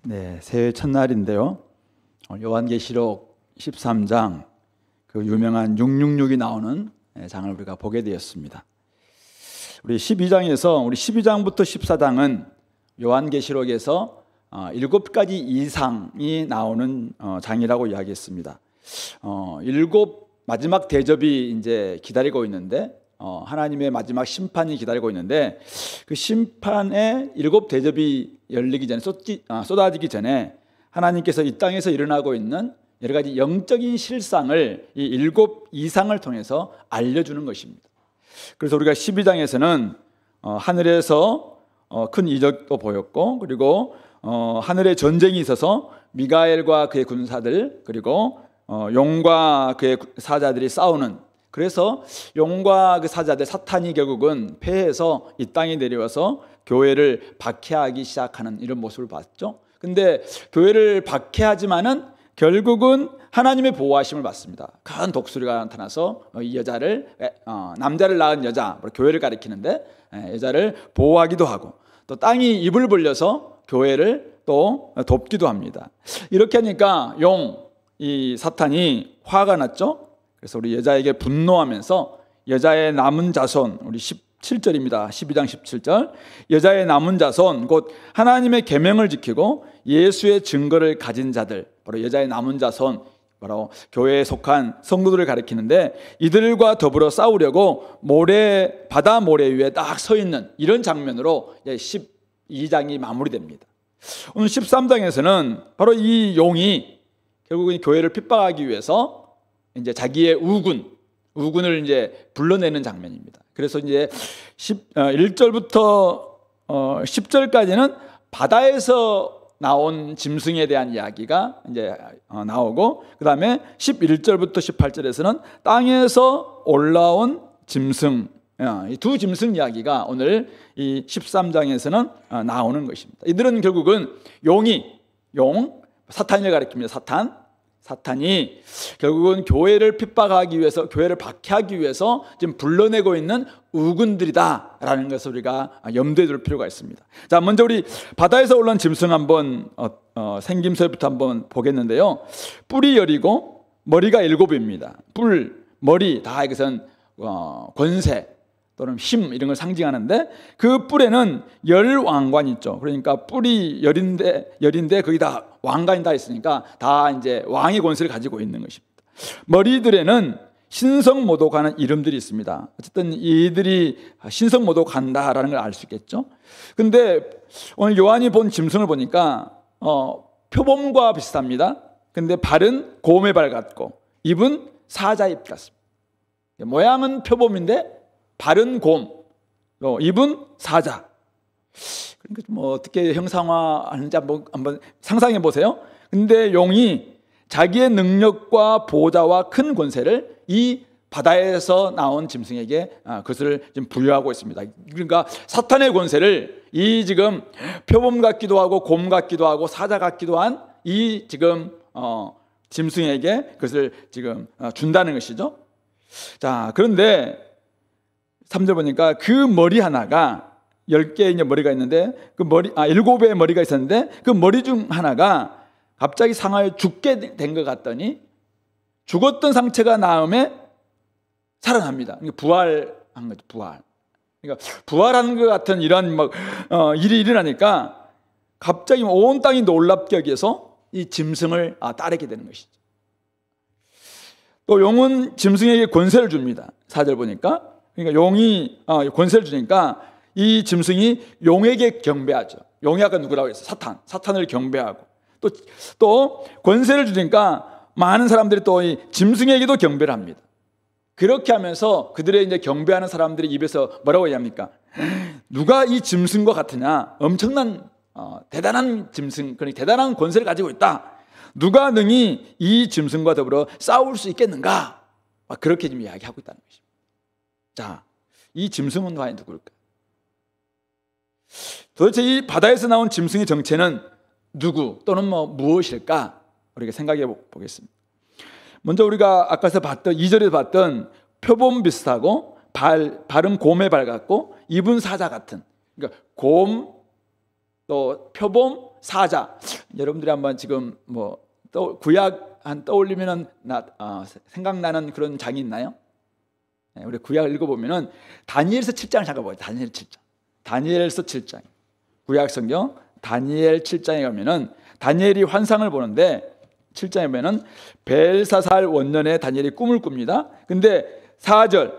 네, 새해 첫날인데요. 요한계시록 13장 그 유명한 666이 나오는 장을 우리가 보게 되었습니다. 우리 12장부터 14장은 요한계시록에서 7가지 이상이 나오는 장이라고 이야기했습니다. 마지막 대접이 이제 기다리고 있는데 하나님의 마지막 심판이 기다리고 있는데 그 심판의 7 대접이 열리기 전에 쏟아지기 전에 하나님께서 이 땅에서 일어나고 있는 여러 가지 영적인 실상을 이 7 이상을 통해서 알려주는 것입니다. 그래서 우리가 12장에서는 하늘에서 큰 이적도 보였고, 그리고 하늘에 전쟁이 있어서 미가엘과 그의 군사들, 그리고 용과 그의 사자들이 싸우는, 그래서 용과 그 사자들 사탄이 결국은 패해서 이 땅에 내려와서 교회를 박해하기 시작하는 이런 모습을 봤죠. 근데 교회를 박해하지만은 결국은 하나님의 보호하심을 받습니다. 큰 독수리가 나타나서 이 여자를, 남자를 낳은 여자, 교회를 가리키는데 여자를 보호하기도 하고, 또 땅이 입을 벌려서 교회를 또 돕기도 합니다. 이렇게 하니까 이 사탄이 화가 났죠. 그래서 우리 여자에게 분노하면서 여자의 남은 자손, 우리 17절입니다. 12장 17절. 여자의 남은 자손, 곧 하나님의 계명을 지키고 예수의 증거를 가진 자들, 바로 여자의 남은 자손, 바로 교회에 속한 성도들을 가리키는데, 이들과 더불어 싸우려고 바다 모래 위에 딱 서 있는 이런 장면으로 12장이 마무리됩니다. 오늘 13장에서는 바로 이 용이 결국은 교회를 핍박하기 위해서 이제 자기의 우군을 이제 불러내는 장면입니다. 그래서 이제 1절부터 10절까지는 바다에서 나온 짐승에 대한 이야기가 이제 나오고, 그 다음에 11절부터 18절에서는 땅에서 올라온 짐승, 이 2 짐승 이야기가 오늘 이 13장에서는 나오는 것입니다. 이들은 결국은 사탄을 가리킵니다. 사탄이 결국은 교회를 핍박하기 위해서, 교회를 박해하기 위해서 지금 불러내고 있는 우군들이다라는 것을 우리가 염두에 둘 필요가 있습니다. 자, 먼저 우리 바다에서 올라온 짐승 한번 생김새부터 한번 보겠는데요. 뿔이 10이고 머리가 7입니다. 머리 다 이것은 권세 또는 힘 이런 걸 상징하는데, 그 뿔에는 10왕관이 있죠. 그러니까 뿔이 10인데 거기다 왕관이 다 있으니까 다 이제 왕의 권세를 가지고 있는 것입니다. 머리들에는 신성모독하는 이름들이 있습니다. 어쨌든 이들이 신성모독한다라는 걸 알 수 있겠죠. 근데 오늘 요한이 본 짐승을 보니까 표범과 비슷합니다. 근데 발은 곰의 발 같고 입은 사자 입 같습니다. 모양은 표범인데 발은 곰, 입은 사자. 그러니까 뭐 어떻게 형상화하는지 한번 상상해 보세요. 근데 용이 자기의 능력과 보호자와 큰 권세를 이 바다에서 나온 짐승에게 그것을 지금 부여하고 있습니다. 그러니까 사탄의 권세를 이 지금 표범 같기도 하고 곰 같기도 하고 사자 같기도 한 이 지금 짐승에게 그것을 지금 준다는 것이죠. 자, 그런데 3절 보니까 그 머리 하나가 10개의 머리가 있는데, 그 7개의 머리가 있었는데 그 머리 중 하나가 갑자기 상하여 죽게 된 것 같더니 죽었던 상체가 나음에 살아납니다. 그러니까 부활한 거죠. 그러니까 부활하는 것 같은 이런 일이 일어나니까 갑자기 온 땅이 놀랍게 여겨서 이 짐승을 따르게 되는 것이죠. 또 용은 짐승에게 권세를 줍니다. 4절 보니까, 그러니까 용이 권세를 주니까 이 짐승이 용에게 경배하죠. 용이 아까 누구라고 했어요? 사탄을 경배하고, 또 권세를 주니까 많은 사람들이 또 이 짐승에게도 경배를 합니다. 그렇게 하면서 그들의 이제 경배하는 사람들의 입에서 뭐라고 얘기합니까? 누가 이 짐승과 같으냐? 엄청난 대단한 짐승, 그러니까 대단한 권세를 가지고 있다. 누가 능히 이 짐승과 더불어 싸울 수 있겠는가? 그렇게 지금 이야기하고 있다는 것입니다. 자, 이 짐승은 과연 누구일까? 도대체 이 바다에서 나온 짐승의 정체는 누구 또는 무엇일까? 우리가 생각해 보겠습니다. 먼저 우리가 아까서 봤던 2절에서 봤던 표범 비슷하고 발은 곰의 발 같고 입은 사자 같은, 그러니까 곰, 또 표범, 사자. 여러분들이 한번 지금 뭐 또 구약 한 떠올리면은 생각나는 그런 장이 있나요? 네, 우리 구약을 읽어보면은 다니엘서 7장을 잠깐 봐요. 다니엘 7장. 다니엘서 7장. 구약 성경 다니엘 7장에 가면은 다니엘이 환상을 보는데 7장에 보면은 벨사살 원년에 다니엘이 꿈을 꿉니다. 근데 4절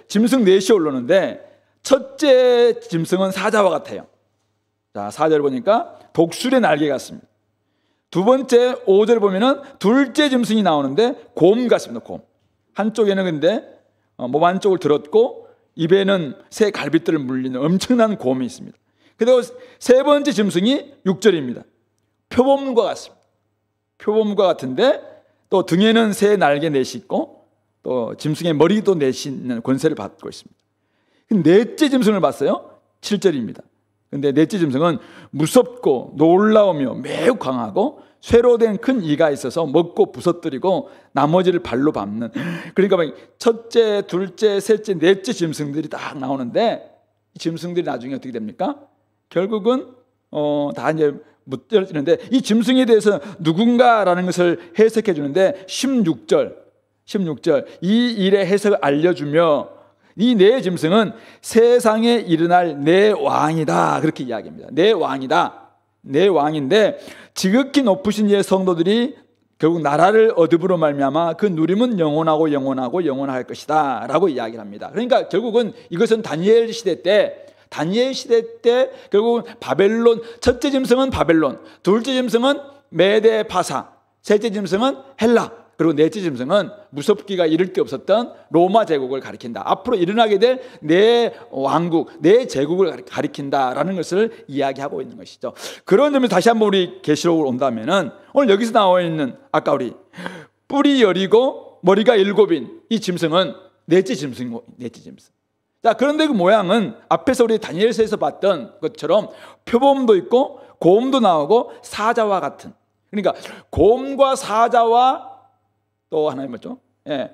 짐승 넷이 올라오는데 첫째 짐승은 사자와 같아요. 자, 4절 보니까 독수리의 날개 같습니다. 두 번째 5절 보면은 둘째 짐승이 나오는데 곰 같습니다. 곰. 한쪽에는 근데 몸 한쪽을 들었고 입에는 새 갈빗들을 물리는 엄청난 곰이 있습니다. 그리고 세 번째 짐승이 6절입니다. 표범과 같습니다. 표범과 같은데 또 등에는 새 날개 넷이 있고 또 짐승의 머리도 넷이 있는 권세를 받고 있습니다. 넷째 짐승을 봤어요. 7절입니다. 근데 넷째 짐승은 무섭고 놀라우며 매우 강하고 쇠로 된 큰 이가 있어서 먹고 부서뜨리고 나머지를 발로 밟는. 그러니까 첫째, 둘째, 셋째, 넷째 짐승들이 딱 나오는데 이 짐승들이 나중에 어떻게 됩니까? 결국은 다 이제 묻혀지는데 이 짐승에 대해서 누군가라는 것을 해석해 주는데 16절 이 일의 해석을 알려주며 이 네 짐승은 세상에 일어날 내 왕이다 그렇게 이야기합니다. 내 왕이다. 내 왕인데 지극히 높으신 이의 성도들이 결국 나라를 얻음으로 말미암아 그 누림은 영원하고 영원하고 영원할 것이다 라고 이야기를 합니다. 그러니까 결국은 이것은 다니엘 시대 때 결국은 바벨론, 첫째 짐승은 바벨론, 둘째 짐승은 메데 파사, 셋째 짐승은 헬라, 그리고 넷째 짐승은 무섭기가 이를 데 없었던 로마 제국을 가리킨다. 앞으로 일어나게 될 내 왕국, 내 제국을 가리킨다라는 것을 이야기하고 있는 것이죠. 그런 점에서 다시 한번 우리 계시록으로 온다면은 오늘 여기서 나와 있는 아까 우리 뿔이 여리고 머리가 7인 이 짐승은 넷째 짐승. 자, 그런데 그 모양은 앞에서 우리 다니엘서에서 봤던 것처럼 표범도 있고 곰도 나오고 사자와 같은. 그러니까 곰과 사자와 또 하나 뭐죠?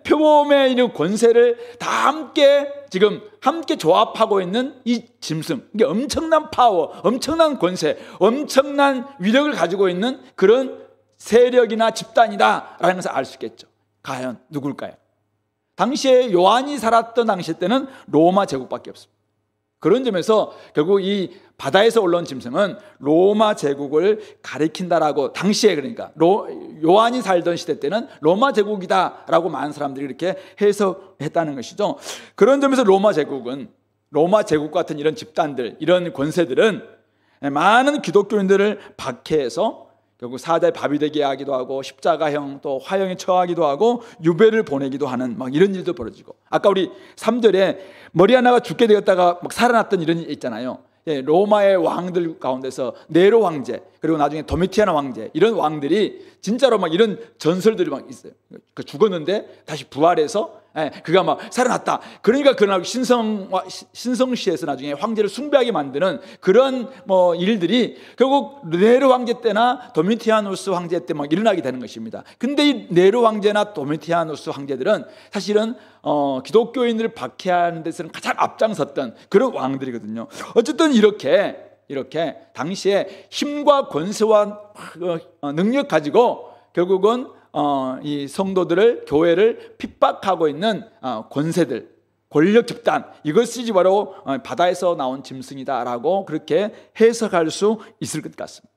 표범의 이런 권세를 다 함께 조합하고 있는 이 짐승. 이게 엄청난 파워, 엄청난 권세, 엄청난 위력을 가지고 있는 그런 세력이나 집단이다라는 것을 알 수 있겠죠. 과연 누굴까요? 당시에 요한이 살았던 당시 때는 로마 제국밖에 없습니다. 그런 점에서 결국 이 바다에서 올라온 짐승은 로마 제국을 가리킨다라고 당시에 그러니까 요한이 살던 시대 때는 로마 제국이다라고 많은 사람들이 이렇게 해석했다는 것이죠. 그런 점에서 로마 제국 같은 이런 집단들, 이런 권세들은 많은 기독교인들을 박해해서 결국 사자의 밥이 되게 하기도 하고 십자가형 또 화형에 처하기도 하고 유배를 보내기도 하는 막 이런 일도 벌어지고, 아까 우리 3절에 머리 하나가 죽게 되었다가 막 살아났던 이런 일 있잖아요. 로마의 왕들 가운데서 네로 황제, 그리고 나중에 도미티아나 황제, 이런 왕들이 진짜로 막 이런 전설들이 막 있어요. 그 죽었는데 다시 부활해서 그가 막 살아났다. 그러니까 그날 신성시에서 나중에 황제를 숭배하게 만드는 그런 뭐 일들이 결국 네로 황제 때나 도미티아누스 황제 때 막 일어나게 되는 것입니다. 근데 이 네로 황제나 도미티아누스 황제들은 사실은 기독교인들을 박해하는 데서는 가장 앞장섰던 그런 왕들이거든요. 어쨌든 이렇게 당시에 힘과 권세와 능력 가지고 결국은 이 성도들을, 교회를 핍박하고 있는 권세들, 권력 집단, 이것이 바로 바다에서 나온 짐승이다라고 그렇게 해석할 수 있을 것 같습니다.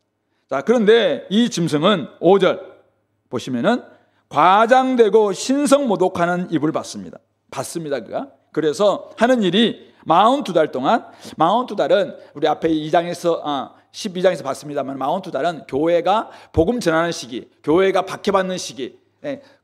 자, 그런데 이 짐승은 5절 보시면은 과장되고 신성모독하는 입을 받습니다. 그가. 그래서 하는 일이 42달 동안, 42달은 우리 앞에 12장에서 봤습니다만 42달은 교회가 복음 전하는 시기, 교회가 박해받는 시기,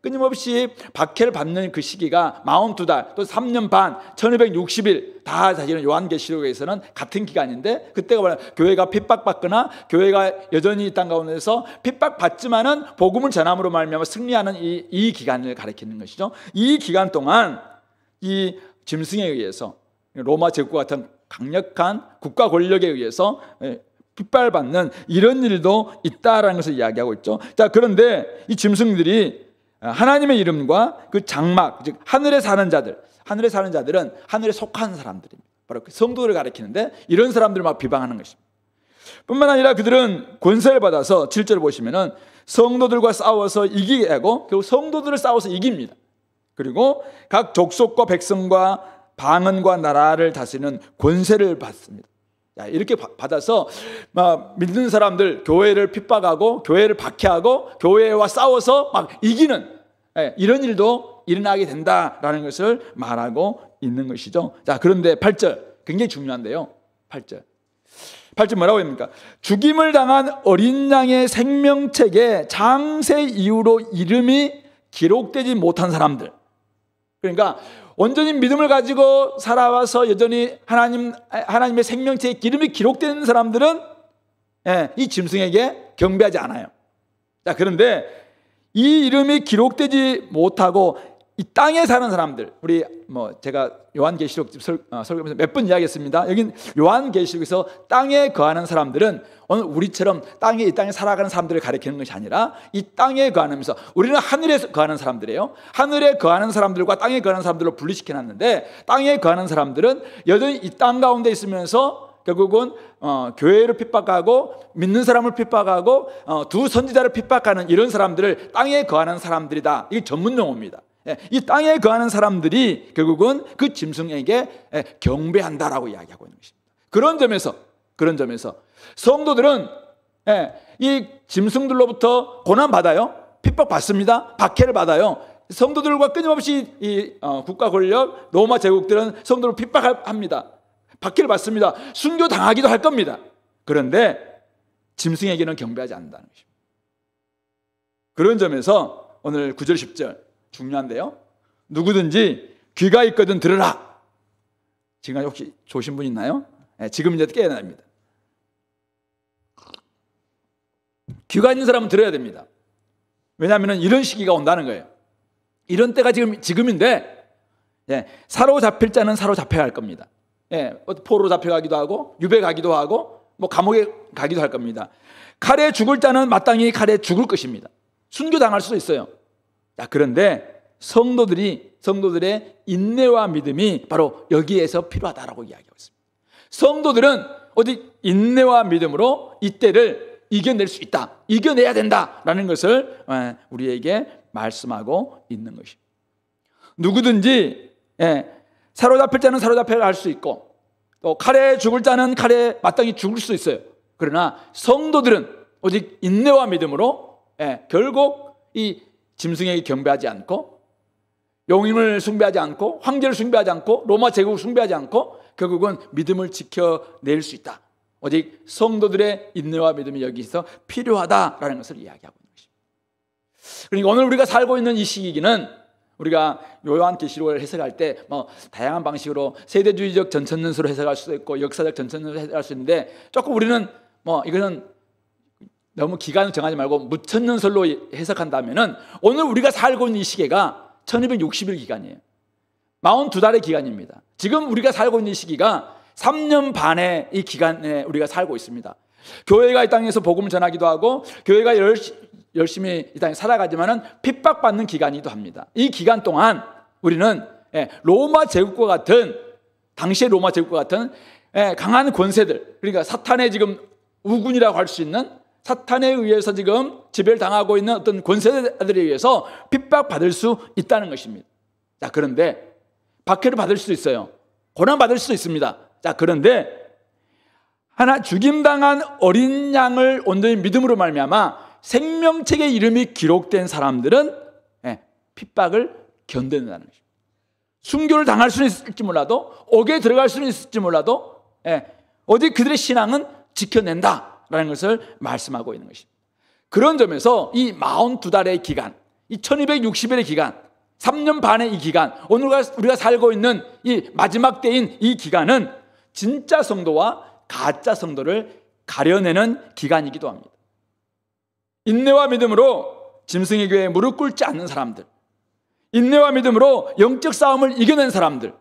끊임없이 박해를 받는 그 시기가 42달 또 3년 반 1260일 다 사실은 요한계시록에서는 같은 기간인데, 그때가 뭐냐, 교회가 핍박받거나 교회가 여전히 이 땅 가운데서 핍박받지만은 복음을 전함으로 말미암아 승리하는 이 기간을 가리키는 것이죠. 이 기간 동안 이 짐승에 의해서 로마 제국 같은 강력한 국가 권력에 의해서 핍박받는 이런 일도 있다라는 것을 이야기하고 있죠. 자, 그런데 이 짐승들이 하나님의 이름과 그 장막, 즉 하늘에 사는 자들은 하늘에 속한 사람들입니다. 바로 그 성도를 가리키는데 이런 사람들을 막 비방하는 것입니다. 뿐만 아니라 그들은 권세를 받아서 7절 보시면은 성도들과 싸워서 이기게 하고 결국 성도들을 싸워서 이깁니다. 그리고 각 족속과 백성과 방언과 나라를 다스리는 권세를 받습니다. 이렇게 받아서 믿는 사람들 교회를 핍박하고 교회를 박해하고 교회와 싸워서 막 이기는 이런 일도 일어나게 된다라는 것을 말하고 있는 것이죠. 자, 그런데 8절 굉장히 중요한데요. 8절 뭐라고 합니까? 죽임을 당한 어린 양의 생명책에 장세 이후로 이름이 기록되지 못한 사람들. 그러니까 온전히 믿음을 가지고 살아와서 여전히 하나님의 생명책에 이름이 기록되는 사람들은 이 짐승에게 경배하지 않아요. 자, 그런데 이 이름이 기록되지 못하고 이 땅에 사는 사람들, 우리 제가 요한계시록 설교하면서 몇 번 이야기했습니다. 여긴 요한계시록에서 땅에 거하는 사람들은 오늘 우리처럼 이 땅에 살아가는 사람들을 가리키는 것이 아니라 이 땅에 거하면서 우리는 하늘에 거하는 사람들이에요. 하늘에 거하는 사람들과 땅에 거하는 사람들로 분리시켜 놨는데 땅에 거하는 사람들은 여전히 이 땅 가운데 있으면서 결국은 교회를 핍박하고 믿는 사람을 핍박하고 두 선지자를 핍박하는 이런 사람들을 땅에 거하는 사람들이다. 이게 전문 용어입니다. 이 땅에 거하는 사람들이 결국은 그 짐승에게 경배한다라고 이야기하고 있는 것입니다. 그런 점에서 성도들은 이 짐승들로부터 고난받아요. 핍박받습니다. 박해를 받아요. 성도들과 끊임없이 이 국가 권력 로마 제국들은 성도를 핍박합니다. 박해를 받습니다. 순교당하기도 할 겁니다. 그런데 짐승에게는 경배하지 않는다는 것입니다. 그런 점에서 오늘 9절 10절 중요한데요. 누구든지 귀가 있거든 들으라. 지금 혹시 조신 분 있나요? 지금 이제 깨어나야 됩니다. 귀가 있는 사람은 들어야 됩니다. 왜냐하면 이런 시기가 온다는 거예요. 이런 때가 지금인데 사로잡힐 자는 사로잡혀야 할 겁니다. 포로로 잡혀가기도 하고 유배 가기도 하고 감옥에 가기도 할 겁니다. 칼에 죽을 자는 마땅히 칼에 죽을 것입니다. 순교당할 수도 있어요. 그런데 성도들의 인내와 믿음이 바로 여기에서 필요하다라고 이야기하고 있습니다. 성도들은 인내와 믿음으로 이 때를 이겨낼 수 있다, 이겨내야 된다라는 것을 우리에게 말씀하고 있는 것입니다. 누구든지 사로잡힐 자는 사로잡혀야 할 수 있고 또 칼에 죽을 자는 칼에 마땅히 죽을 수 있어요. 그러나 성도들은 오직 인내와 믿음으로 결국 이 짐승에게 경배하지 않고 용임을 숭배하지 않고 황제를 숭배하지 않고 로마 제국을 숭배하지 않고 결국은 믿음을 지켜낼 수 있다. 오직 성도들의 인내와 믿음이 여기서 필요하다라는 것을 이야기하고 있는 것입니다. 그러니까 오늘 우리가 살고 있는 이 시기는 우리가 요한계시록을 해석할 때 다양한 방식으로 세대주의적 전천년서로 해석할 수도 있고 역사적 전천년서로 해석할 수 있는데 조금 우리는 이거는 너무 기간을 정하지 말고 무천년설로 해석한다면은 오늘 우리가 살고 있는 이 시기가 1260일 기간이에요. 42달의 기간입니다. 지금 우리가 살고 있는 이 시기가 3년 반의 이 기간에 우리가 살고 있습니다. 교회가 이 땅에서 복음을 전하기도 하고 교회가 열심히 이 땅에 살아가지만은 핍박받는 기간이기도 합니다. 이 기간 동안 우리는 로마 제국과 같은 당시의 로마 제국과 같은 강한 권세들, 그러니까 사탄의 지금 우군이라고 할 수 있는 사탄에 의해서 지금 지배를 당하고 있는 어떤 권세들에 의해서 핍박받을 수 있다는 것입니다. 자, 그런데 박해를 받을 수도 있어요. 고난받을 수도 있습니다. 자, 그런데 하나 죽임당한 어린 양을 온전히 믿음으로 말미암아 생명책에 이름이 기록된 사람들은 핍박을 견뎌낸다는 것입니다. 순교를 당할 수는 있을지 몰라도 옥에 들어갈 수는 있을지 몰라도 어디 그들의 신앙은 지켜낸다라는 것을 말씀하고 있는 것입니다. 그런 점에서 이 42달의 기간, 이 1260일의 기간, 3년 반의 이 기간, 오늘 우리가 살고 있는 이 마지막 때인 이 기간은 진짜 성도와 가짜 성도를 가려내는 기간이기도 합니다. 인내와 믿음으로 짐승의 교회에 무릎 꿇지 않는 사람들, 인내와 믿음으로 영적 싸움을 이겨낸 사람들,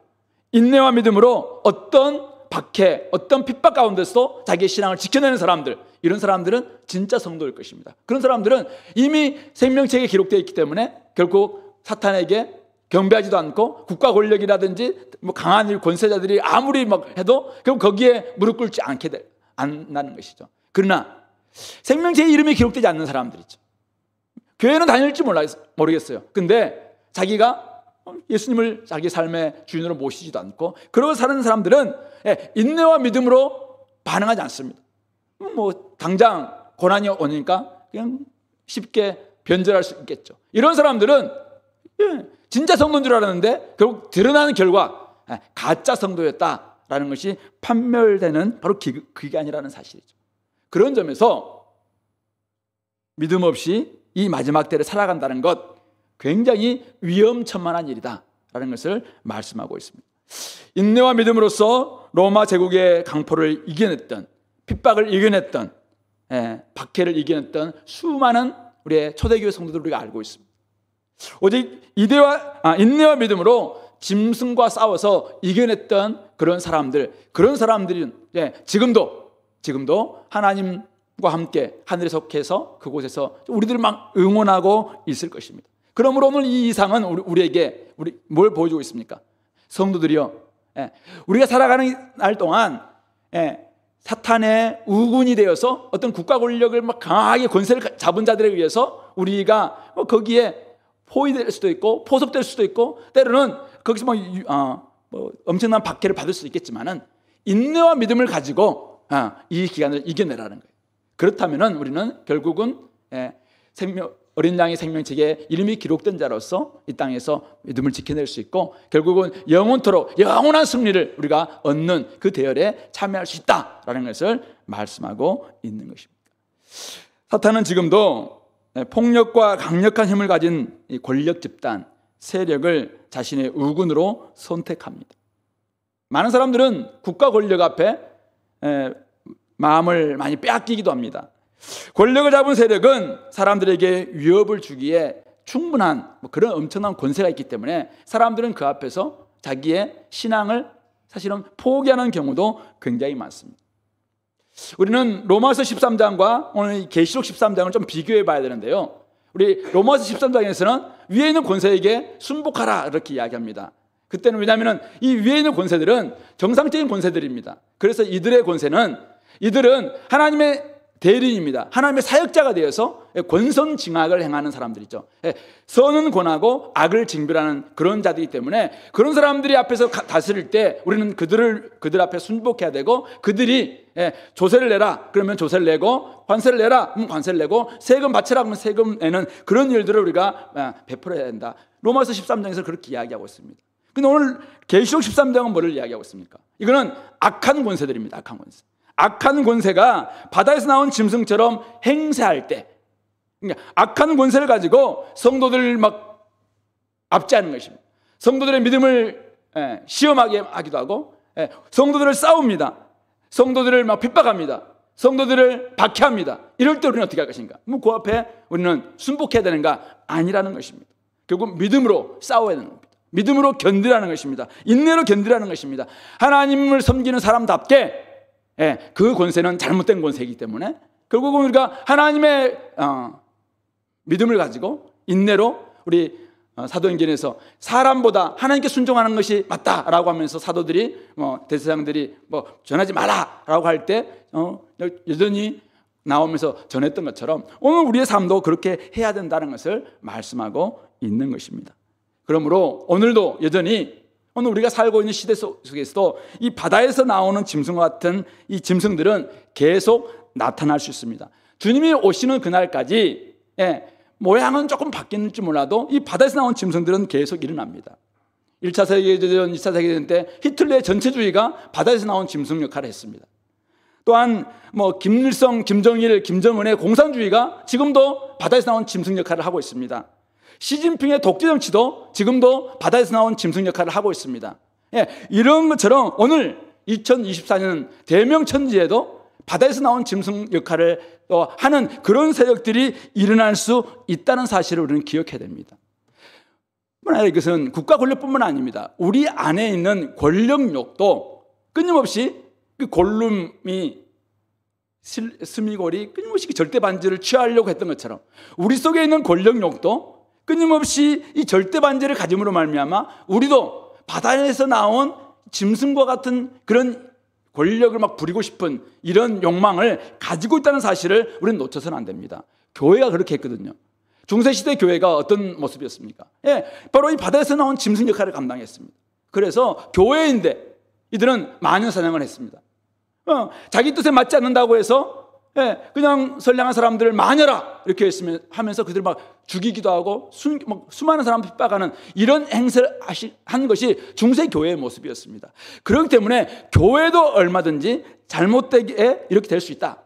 인내와 믿음으로 어떤 박해, 어떤 핍박 가운데서도 자기의 신앙을 지켜내는 사람들, 이런 사람들은 진짜 성도일 것입니다. 그런 사람들은 이미 생명책에 기록되어 있기 때문에 결국 사탄에게 경배하지도 않고 국가 권력이라든지 강한 권세자들이 아무리 해도 결국 거기에 무릎 꿇지 안다는 것이죠. 그러나 생명체의 이름이 기록되지 않는 사람들이죠. 교회는 다닐지 모르겠어요. 근데 자기가 예수님을 자기 삶의 주인으로 모시지도 않고 그러고 사는 사람들은 인내와 믿음으로 반응하지 않습니다. 뭐 당장 고난이 오니까 그냥 쉽게 변절할 수 있겠죠. 이런 사람들은 진짜 성도인 줄 알았는데 결국 드러나는 결과 가짜 성도였다라는 것이 판별되는 바로 그게 아니라는 사실이죠. 그런 점에서 믿음 없이 이 마지막 때를 살아간다는 것 굉장히 위험천만한 일이다라는 것을 말씀하고 있습니다. 인내와 믿음으로써 로마 제국의 강포를 이겨냈던, 핍박을 이겨냈던, 박해를 이겨냈던 수많은 우리의 초대교회 성도들을 우리가 알고 있습니다. 오직 인내와 믿음으로 짐승과 싸워서 이겨냈던 그런 사람들은 지금도 하나님과 함께 하늘에 속해서 그곳에서 우리들을 막 응원하고 있을 것입니다. 그러므로 오늘 이 이상은 우리에게 뭘 보여주고 있습니까? 성도들이요, 우리가 살아가는 날 동안 사탄의 우군이 되어서 어떤 국가 권력을 막 강하게 권세를 잡은 자들에 의해서 우리가 거기에 포위될 수도 있고 포섭될 수도 있고 때로는 거기서 엄청난 박해를 받을 수도 있겠지만은 인내와 믿음을 가지고 이 기간을 이겨내라는 거예요. 그렇다면은 우리는 결국은 어린 양의 생명책에 이름이 기록된 자로서 이 땅에서 믿음을 지켜낼 수 있고 결국은 영원토록 영원한 승리를 우리가 얻는 그 대열에 참여할 수 있다라는 것을 말씀하고 있는 것입니다. 사탄은 지금도 폭력과 강력한 힘을 가진 권력 집단, 세력을 자신의 우군으로 선택합니다. 많은 사람들은 국가 권력 앞에 마음을 많이 빼앗기기도 합니다. 권력을 잡은 세력은 사람들에게 위협을 주기에 충분한 그런 엄청난 권세가 있기 때문에 사람들은 그 앞에서 자기의 신앙을 사실은 포기하는 경우도 굉장히 많습니다. 우리는 로마서 13장과 오늘 계시록 13장을 좀 비교해 봐야 되는데요. 우리 로마서 13장에서는 위에 있는 권세에게 순복하라 이렇게 이야기합니다. 그때는 왜냐하면 이 위에 있는 권세들은 정상적인 권세들입니다. 그래서 이들은 하나님의 대리인입니다. 하나님의 사역자가 되어서 권선징악을 행하는 사람들이죠. 선은 권하고 악을 징별하는 그런 자들이기 때문에 그런 사람들이 앞에서 다스릴 때 우리는 그들 앞에 순복해야 되고 그들이 조세를 내라 그러면 조세를 내고 관세를 내라 그러면 관세를 내고 세금 바치라 그러면 세금 내는 그런 일들을 우리가 베풀어야 된다. 로마서 13장에서 그렇게 이야기하고 있습니다. 근데 오늘 계시록 13장은 뭐를 이야기하고 있습니까? 이거는 악한 권세들입니다. 악한 권세. 악한 권세가 바다에서 나온 짐승처럼 행세할 때, 그러니까 악한 권세를 가지고 성도들을 막 압제하는 것입니다. 성도들의 믿음을 시험하게 하기도 하고, 성도들을 싸웁니다. 성도들을 막 핍박합니다. 성도들을 박해합니다. 이럴 때 우리는 어떻게 할 것인가? 그 앞에 우리는 순복해야 되는가? 아니라는 것입니다. 결국 믿음으로 싸워야 되는 겁니다. 믿음으로 견디라는 것입니다. 인내로 견디라는 것입니다. 하나님을 섬기는 사람답게 그 권세는 잘못된 권세이기 때문에 결국은 우리가 하나님의 믿음을 가지고 인내로 우리 사도행전에서 사람보다 하나님께 순종하는 것이 맞다라고 하면서 사도들이 대제사장들이 전하지 마라라고 할 때 여전히 나오면서 전했던 것처럼 오늘 우리의 삶도 그렇게 해야 된다는 것을 말씀하고 있는 것입니다. 그러므로 오늘도 여전히 오늘 우리가 살고 있는 시대 속에서도 이 바다에서 나오는 짐승과 같은 이 짐승들은 계속 나타날 수 있습니다. 주님이 오시는 그날까지 모양은 조금 바뀌는지 몰라도 이 바다에서 나온 짐승들은 계속 일어납니다. 1차 세계대전, 2차 세계대전 때 히틀러의 전체주의가 바다에서 나온 짐승 역할을 했습니다. 또한 김일성, 김정일, 김정은의 공산주의가 지금도 바다에서 나온 짐승 역할을 하고 있습니다. 시진핑의 독재 정치도 지금도 바다에서 나온 짐승 역할을 하고 있습니다. 이런 것처럼 오늘 2024년 대명천지에도 바다에서 나온 짐승 역할을 하는 그런 세력들이 일어날 수 있다는 사실을 우리는 기억해야 됩니다. 이것은 국가 권력뿐만 아닙니다. 우리 안에 있는 권력욕도 끊임없이 그 골룸이 스미골이 끊임없이 절대 반지를 취하려고 했던 것처럼 우리 속에 있는 권력욕도 끊임없이 이 절대 반지를 가짐으로 말미암아 우리도 바다에서 나온 짐승과 같은 그런 권력을 막 부리고 싶은 이런 욕망을 가지고 있다는 사실을 우리는 놓쳐서는 안 됩니다. 교회가 그렇게 했거든요. 중세시대 교회가 어떤 모습이었습니까? 예, 바로 이 바다에서 나온 짐승 역할을 감당했습니다. 그래서 교회인데 이들은 마녀사냥을 했습니다. 자기 뜻에 맞지 않는다고 해서 그냥 선량한 사람들을 마녀라 이렇게 하면서 그들을 막 죽이기도 하고 수많은 사람을 핍박하는 이런 행세를 한 것이 중세 교회의 모습이었습니다. 그렇기 때문에 교회도 얼마든지 잘못되게 이렇게 될 수 있다.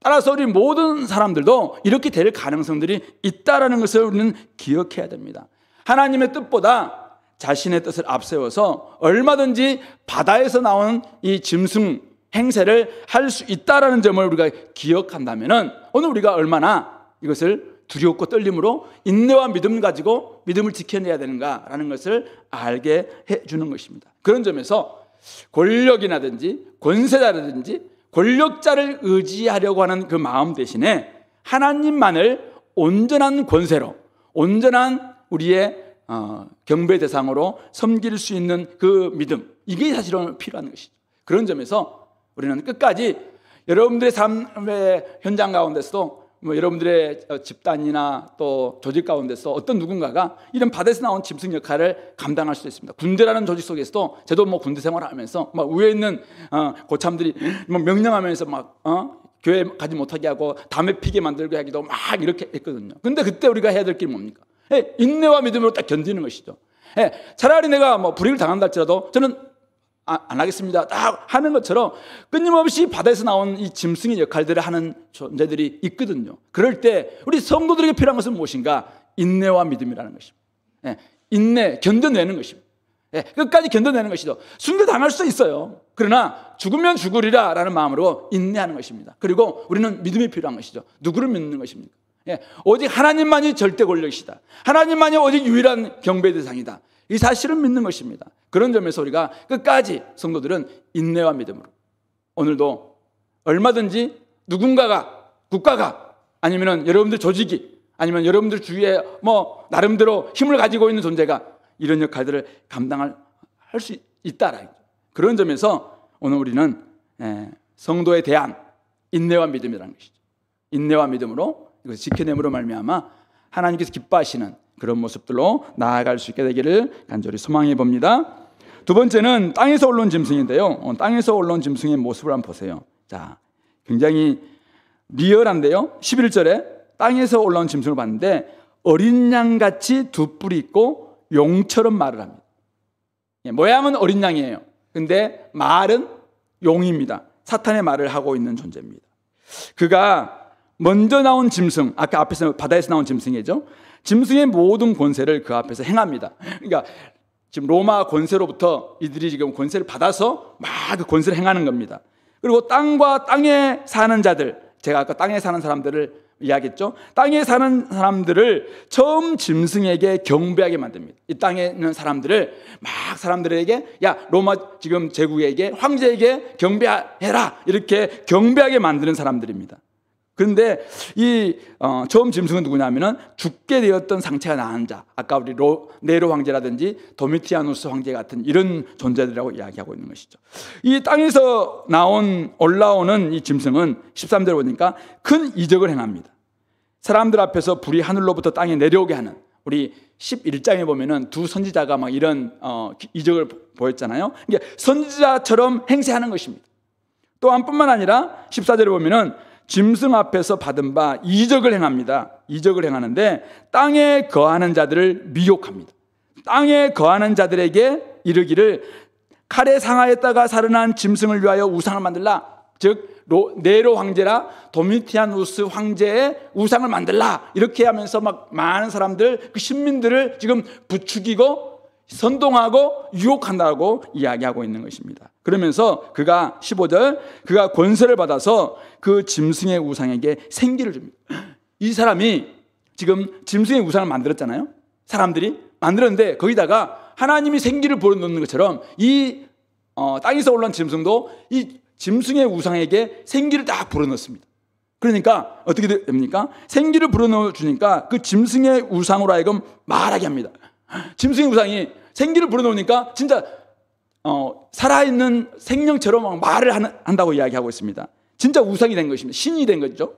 따라서 우리 모든 사람들도 이렇게 될 가능성들이 있다라는 것을 우리는 기억해야 됩니다. 하나님의 뜻보다 자신의 뜻을 앞세워서 얼마든지 바다에서 나온 이 짐승 행세를 할 수 있다라는 점을 우리가 기억한다면은 오늘 우리가 얼마나 이것을 두렵고 떨림으로 인내와 믿음 가지고 믿음을 지켜내야 되는가라는 것을 알게 해주는 것입니다. 그런 점에서 권력이라든지 권세자라든지 권력자를 의지하려고 하는 그 마음 대신에 하나님만을 온전한 권세로 온전한 우리의 경배 대상으로 섬길 수 있는 그 믿음, 이게 사실은 필요한 것이죠. 그런 점에서 우리는 끝까지 여러분들의 삶의 현장 가운데서도 여러분들의 집단이나 또 조직 가운데서 어떤 누군가가 이런 바다에서 나온 짐승 역할을 감당할 수도 있습니다. 군대라는 조직 속에서도 저도 군대 생활을 하면서 막 위에 있는 고참들이 명령하면서 교회 가지 못하게 하고 담배 피게 만들게 하기도 막 이렇게 했거든요. 근데 그때 우리가 해야 될 게 뭡니까? 인내와 믿음으로 딱 견디는 것이죠. 차라리 내가 불의를 당한다 할지라도 저는 안 하겠습니다 딱 하는 것처럼 끊임없이 바다에서 나온 이 짐승의 역할들을 하는 존재들이 있거든요. 그럴 때 우리 성도들에게 필요한 것은 무엇인가? 인내와 믿음이라는 것입니다. 인내, 견뎌내는 것입니다. 끝까지 견뎌내는 것이죠. 순교당할 수도 있어요. 그러나 죽으면 죽으리라 라는 마음으로 인내하는 것입니다. 그리고 우리는 믿음이 필요한 것이죠. 누구를 믿는 것입니까? 오직 하나님만이 절대 권력이시다. 하나님만이 오직 유일한 경배 대상이다. 이 사실을 믿는 것입니다. 그런 점에서 우리가 끝까지 성도들은 인내와 믿음으로 오늘도 얼마든지 누군가가 국가가 아니면 여러분들 조직이 아니면 여러분들 주위에 나름대로 힘을 가지고 있는 존재가 이런 역할들을 감당할 수 있다라는 거죠. 그런 점에서 오늘 우리는 성도에 대한 인내와 믿음이라는 것이죠. 인내와 믿음으로 이것을 지켜내므로 말미암아 하나님께서 기뻐하시는 그런 모습들로 나아갈 수 있게 되기를 간절히 소망해 봅니다. 두 번째는 땅에서 올라온 짐승인데요. 땅에서 올라온 짐승의 모습을 한번 보세요. 자, 굉장히 리얼한데요. 11절에 땅에서 올라온 짐승을 봤는데 어린 양같이 두 뿔이 있고 용처럼 말을 합니다. 모양은 어린 양이에요. 근데 말은 용입니다. 사탄의 말을 하고 있는 존재입니다. 그가 먼저 나온 짐승, 아까 앞에서 바다에서 나온 짐승이죠. 짐승의 모든 권세를 그 앞에서 행합니다. 그러니까 지금 로마 권세로부터 이들이 지금 권세를 받아서 막 그 권세를 행하는 겁니다. 그리고 땅과 땅에 사는 자들, 제가 아까 땅에 사는 사람들을 이야기했죠. 땅에 사는 사람들을 처음 짐승에게 경배하게 만듭니다. 이 땅에 있는 사람들을 막 사람들에게 로마 지금 제국에게 황제에게 경배해라 이렇게 경배하게 만드는 사람들입니다. 그런데 이 처음 짐승은 누구냐면은 죽게 되었던 상처가 나은 자, 아까 우리 네로 황제라든지 도미티아누스 황제 같은 이런 존재들이라고 이야기하고 있는 것이죠. 이 땅에서 올라오는 이 짐승은 13절 보니까 큰 이적을 행합니다. 사람들 앞에서 불이 하늘로부터 땅에 내려오게 하는, 우리 11장에 보면은 두 선지자가 막 이런 이적을 보였잖아요. 그러니까 선지자처럼 행세하는 것입니다. 또한 뿐만 아니라 14절에 보면은 짐승 앞에서 받은 바 이적을 행합니다. 이적을 행하는데 땅에 거하는 자들을 미혹합니다. 땅에 거하는 자들에게 이르기를 칼에 상하였다가 살아난 짐승을 위하여 우상을 만들라. 즉 네로 황제라 도미티아누스 황제의 우상을 만들라. 이렇게 하면서 막 많은 사람들, 그 신민들을 지금 부추기고 선동하고 유혹한다고 이야기하고 있는 것입니다. 그러면서 그가 15절 그가 권세를 받아서 그 짐승의 우상에게 생기를 줍니다. 이 사람이 지금 짐승의 우상을 만들었잖아요. 사람들이 만들었는데 거기다가 하나님이 생기를 불어넣는 것처럼 이 땅에서 올라온 짐승도 이 짐승의 우상에게 생기를 딱 불어넣습니다. 그러니까 어떻게 됩니까? 생기를 불어넣어 주니까 그 짐승의 우상으로 하여금 말하게 합니다. 짐승의 우상이 생기를 불어넣으니까 진짜 살아있는 생명처럼 막 말을 한다고 이야기하고 있습니다. 진짜 우상이 된 것입니다. 신이 된 거죠.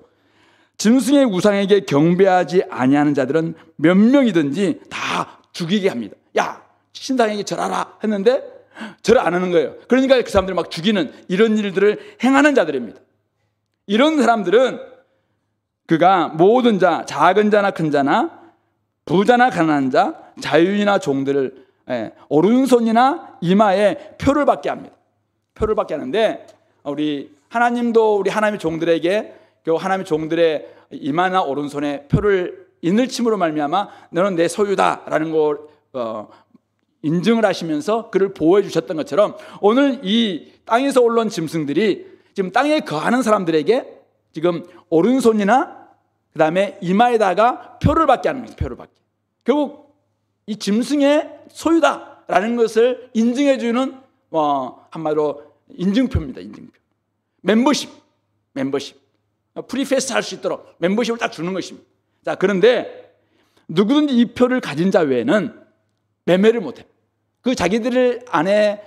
짐승의 우상에게 경배하지 아니하는 자들은 몇 명이든지 다 죽이게 합니다. 야, 신상에게 절하라 했는데 절 안 하는 거예요. 그러니까 그 사람들을 막 죽이는 이런 일들을 행하는 자들입니다. 이런 사람들은 그가 모든 자, 작은 자나 큰 자나 부자나 가난한 자, 자유인이나 종들을 오른손이나 이마에 표를 받게 합니다. 표를 받게 하는데 우리 하나님도 우리 하나님의 종들에게 그 하나님의 종들의 이마나 오른손에 표를 인을 침으로 말미암아 너는 내 소유다라는 걸 인증을 하시면서 그를 보호해 주셨던 것처럼 오늘 이 땅에서 올라온 짐승들이 지금 땅에 거하는 사람들에게 지금 오른손이나 그 다음에 이마에다가 표를 받게 하는 거예요. 표를 받게. 결국 이 짐승의 소유다라는 것을 인증해 주는 한마디로 인증표입니다. 인증표. 멤버십. 프리패스 할 수 있도록 멤버십을 딱 주는 것입니다. 자, 그런데 누구든지 이 표를 가진 자 외에는 매매를 못해요. 그 자기들 안에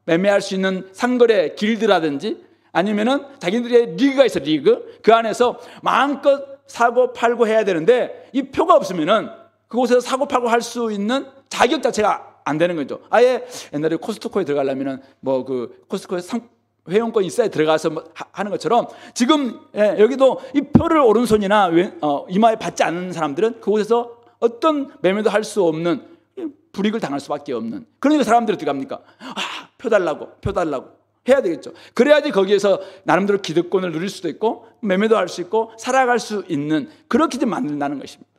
매매할 수 있는 상거래 길드라든지 아니면은 자기들의 리그가 있어, 리그. 그 안에서 마음껏 사고 팔고 해야 되는데 이 표가 없으면은 그곳에서 사고 팔고 할 수 있는 자격 자체가 안 되는 거죠. 아예 옛날에 코스트코에 들어가려면은 뭐 그 코스트코에 회원권이 있어야 들어가서 뭐 하는 것처럼 지금 여기도 이 표를 오른손이나 이마에 받지 않는 사람들은 그곳에서 어떤 매매도 할 수 없는 불이익을 당할 수밖에 없는. 그러니까 사람들이 어떻게 합니까? 표 달라고 해야 되겠죠. 그래야지 거기에서 나름대로 기득권을 누릴 수도 있고 매매도 할 수 있고 살아갈 수 있는 그렇게 좀 만든다는 것입니다.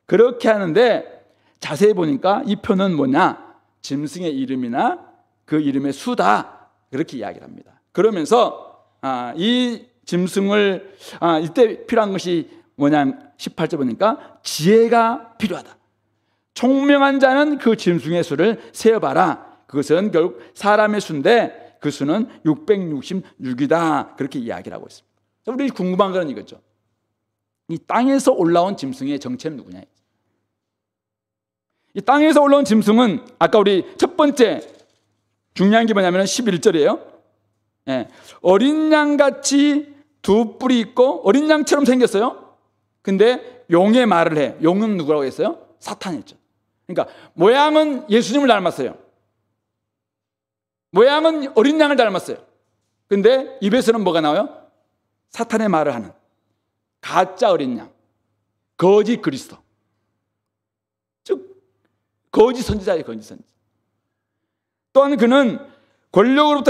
그렇게 하는데 자세히 보니까 이 표는 뭐냐? 짐승의 이름이나 그 이름의 수다 그렇게 이야기를 합니다. 그러면서 이 짐승을 이때 필요한 것이 뭐냐? 18절 보니까 지혜가 필요하다. 총명한 자는 그 짐승의 수를 세어봐라. 그것은 결국 사람의 수인데 그 수는 666이다. 그렇게 이야기를 하고 있습니다. 우리 궁금한 건 이거죠. 이 땅에서 올라온 짐승의 정체는 누구냐? 이 땅에서 올라온 짐승은 아까 우리 첫 번째 중요한 게 뭐냐면 11절이에요. 어린 양같이 두 뿔이 있고 어린 양처럼 생겼어요. 근데 용의 말을 해. 용은 누구라고 했어요? 사탄이었죠. 그러니까 모양은 예수님을 닮았어요. 모양은 어린 양을 닮았어요. 근데 입에서는 뭐가 나와요? 사탄의 말을 하는 가짜 어린 양, 거짓 그리스도, 즉 거짓 선지자예요. 거짓 선지자. 또한 그는 권력을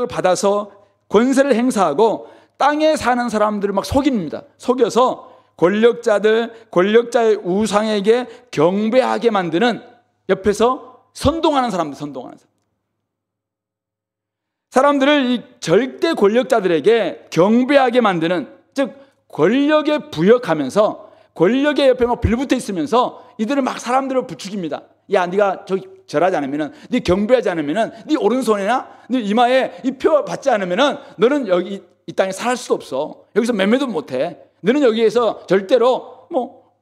받아서 권세를 행사하고 땅에 사는 사람들을 막 속입니다. 속여서 권력자의 우상에게 경배하게 만드는 옆에서 선동하는 사람들, 사람들을 이 절대 권력자들에게 경배하게 만드는, 즉 권력에 부역하면서 권력의 옆에 막 빌붙어 있으면서 이들을 막 사람들을 부추깁니다. 야, 네가 저기 절하지 않으면은, 네 경배하지 않으면은, 네 오른손이나 네 이마에 이 표 받지 않으면은 너는 여기 이 땅에 살 수도 없어. 여기서 매매도 못해. 너는 여기에서 절대로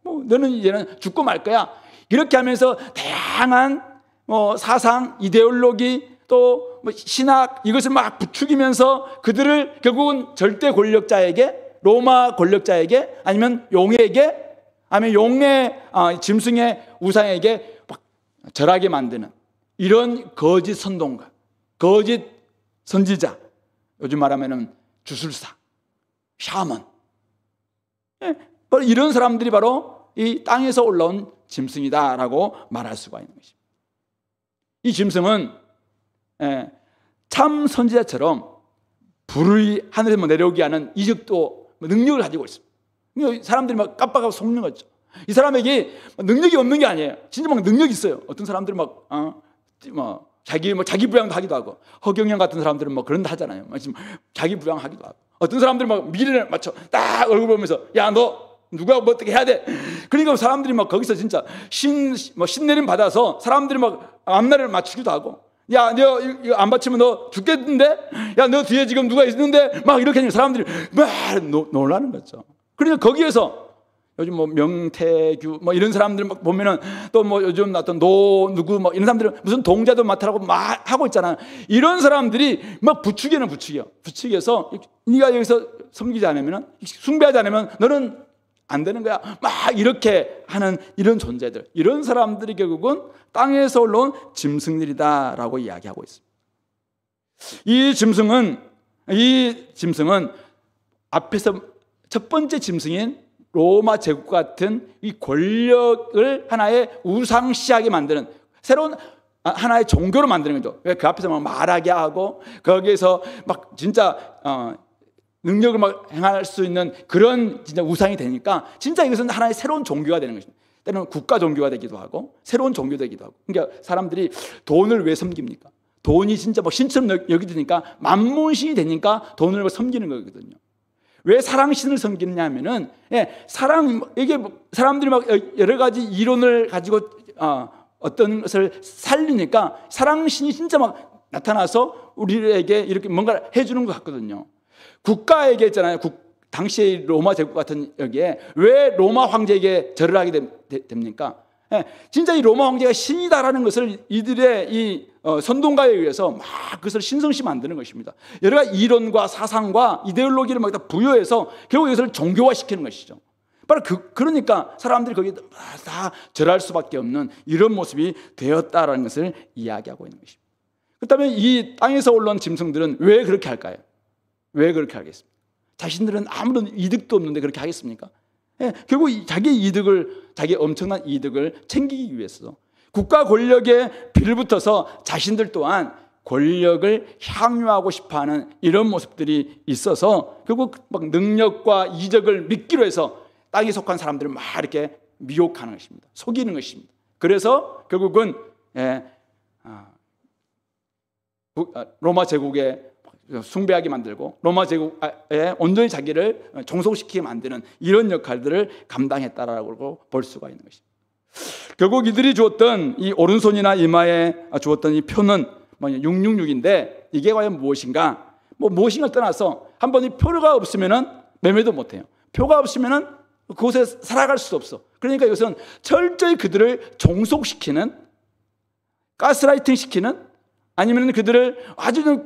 너는 이제는 죽고 말 거야. 이렇게 하면서 다양한 사상, 이데올로기 또 신학 이것을 막 부추기면서 그들을 결국은 절대 권력자에게, 로마 권력자에게 아니면 용에게 아니면 용의 짐승의 우상에게 막 절하게 만드는 이런 거짓 선동가, 거짓 선지자, 요즘 말하면은 주술사, 샤먼, 바로 이런 사람들이 바로 이 땅에서 올라온 짐승이다라고 말할 수가 있는 것입니다. 이 짐승은 참 선지자처럼 불의 하늘에서 내려오게 하는 이적도 능력을 가지고 있습니다. 사람들이 막 깜빡하고 속는 거죠. 이 사람에게 능력이 없는 게 아니에요. 진짜 막 능력이 있어요. 어떤 사람들은 자기 부양도 하기도 하고, 허경영 같은 사람들은 뭐 그런 거 하잖아요. 자기 부양하기도 하고, 어떤 사람들은 막 미래를 맞춰 딱 얼굴 보면서 야, 너 누가 뭐 어떻게 해야 돼? 그러니까 사람들이 막 거기서 진짜 신내림 받아서 사람들이 막 앞날을 맞추기도 하고, 야, 너 이거 안 받치면 너 죽겠는데? 야, 너 뒤에 지금 누가 있는데? 막 이렇게 하니까 사람들이 막 놀라는 거죠. 그러니까 거기에서 요즘 뭐 명태규 뭐 이런 사람들 막 보면은 또 뭐 요즘 나왔던 누구 뭐 이런 사람들은 무슨 동자도 맡으라고 막 하고 있잖아요. 이런 사람들이 막 부추기는 부추겨서 네가 여기서 섬기지 않으면, 숭배하지 않으면 너는 안 되는 거야, 막 이렇게 하는 이런 존재들, 이런 사람들이 결국은 땅에서 올라온 짐승들이다라고 이야기하고 있습니다. 이 짐승은 앞에서 첫 번째 짐승인 로마 제국 같은 이 권력을 하나의 우상시하게 만드는 새로운 하나의 종교로 만드는 거죠. 왜 그 앞에서 막 말하게 하고 거기에서 막 진짜 능력을 막 행할 수 있는 그런 진짜 우상이 되니까 진짜 이것은 하나의 새로운 종교가 되는 것입니다. 때로는 국가 종교가 되기도 하고 새로운 종교 되기도 하고. 그러니까 사람들이 돈을 왜 섬깁니까? 돈이 진짜 뭐 신처럼 여기니까 만몬신이 되니까 돈을 섬기는 거거든요. 왜 사랑신을 섬기느냐 하면은, 이게 사람들이 막 여러 가지 이론을 가지고 어떤 것을 살리니까 사랑신이 진짜 막 나타나서 우리에게 이렇게 뭔가 해주는 것 같거든요. 국가에게 있잖아요. 당시의 로마 제국 같은 여기에 왜 로마 황제에게 절을 하게 됩니까? 진짜 이 로마 황제가 신이다라는 것을 이들의 이 선동가에 의해서 막 그것을 신성시 만드는 것입니다. 여러 가지 이론과 사상과 이데올로기를 막 다 부여해서 결국 이것을 종교화시키는 것이죠. 바로 그러니까 사람들이 거기에 다 절할 수밖에 없는 이런 모습이 되었다라는 것을 이야기하고 있는 것입니다. 그렇다면 이 땅에서 올라온 짐승들은 왜 그렇게 할까요? 왜 그렇게 하겠습니까? 자신들은 아무런 이득도 없는데 그렇게 하겠습니까? 결국 자기 엄청난 이득을 챙기기 위해서 국가 권력에 빌붙어서 자신들 또한 권력을 향유하고 싶어하는 이런 모습들이 있어서 결국 막 능력과 이적을 믿기로 해서 땅에 속한 사람들을 막 이렇게 미혹하는 것입니다. 속이는 것입니다. 그래서 결국은 로마 제국에 숭배하게 만들고 로마 제국에 온전히 자기를 종속시키게 만드는 이런 역할들을 감당했다라고 볼 수가 있는 것입니다. 결국 이들이 주었던 이 오른손이나 이마에 주었던 이 표는 666인데 이게 과연 무엇인가? 무엇인가를 떠나서 한번 이 표가 없으면은 매매도 못해요. 표가 없으면은 그곳에 살아갈 수 없어. 그러니까 이것은 철저히 그들을 종속시키는, 가스라이팅 시키는, 아니면 그들을 아주